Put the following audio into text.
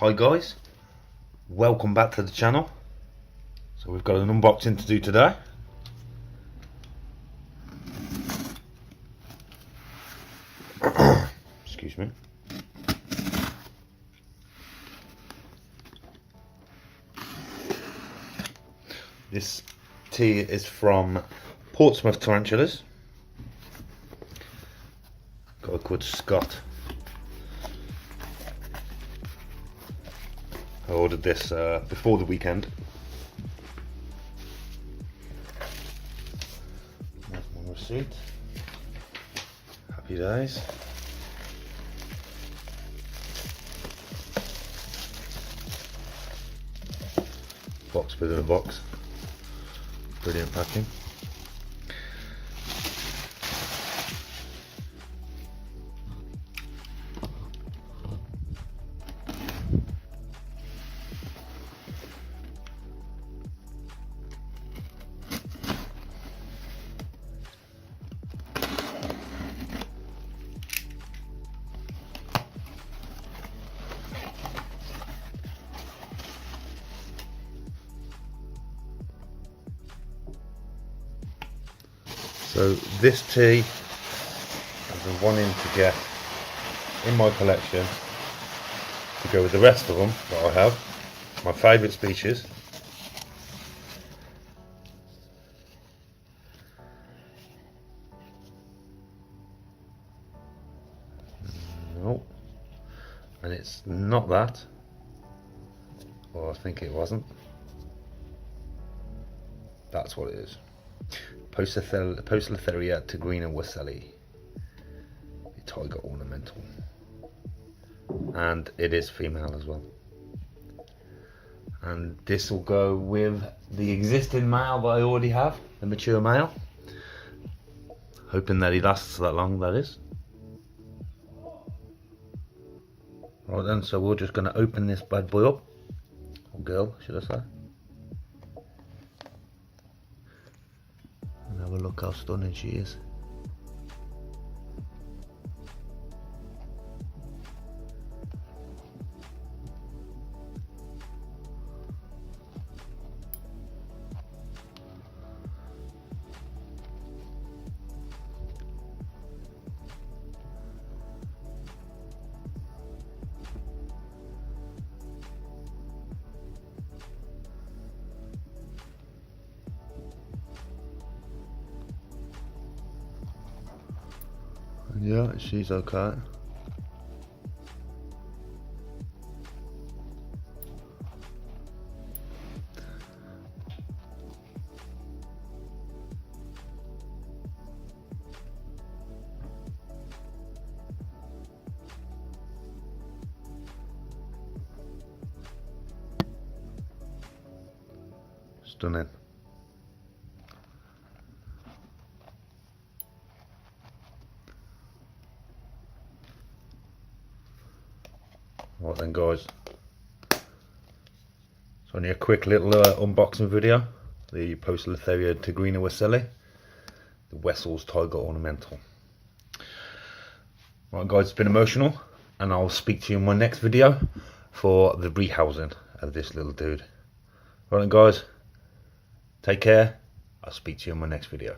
Hi guys, welcome back to the channel. So we've got an unboxing to do today. Excuse me. This tea is from Portsmouth Tarantulas. Guy called Scott. I ordered this before the weekend. There's my receipt. Happy days. Box within a box. Brilliant packing. So this tea I've been wanting to get in my collection to go with the rest of them that I have. My favourite species. No, and it's not that. Or I think it wasn't. That's what it is. Poecilotheria tigrina wesselii, the tiger ornamental, and it is female as well. And this will go with the existing male that I already have, the mature male. Hoping that he lasts that long, that is. Right then, so we're just going to open this bad boy up, or girl, should I say. Have a look how stunning she is. Yeah, she's okay. Stunning. Right then guys, it's only a quick little unboxing video. The Poecilotheria tigrina wesselii, the Wessel's tiger ornamental. Right guys, it's been emotional, and I'll speak to you in my next video for the rehousing of this little dude. Right then guys, take care, I'll speak to you in my next video.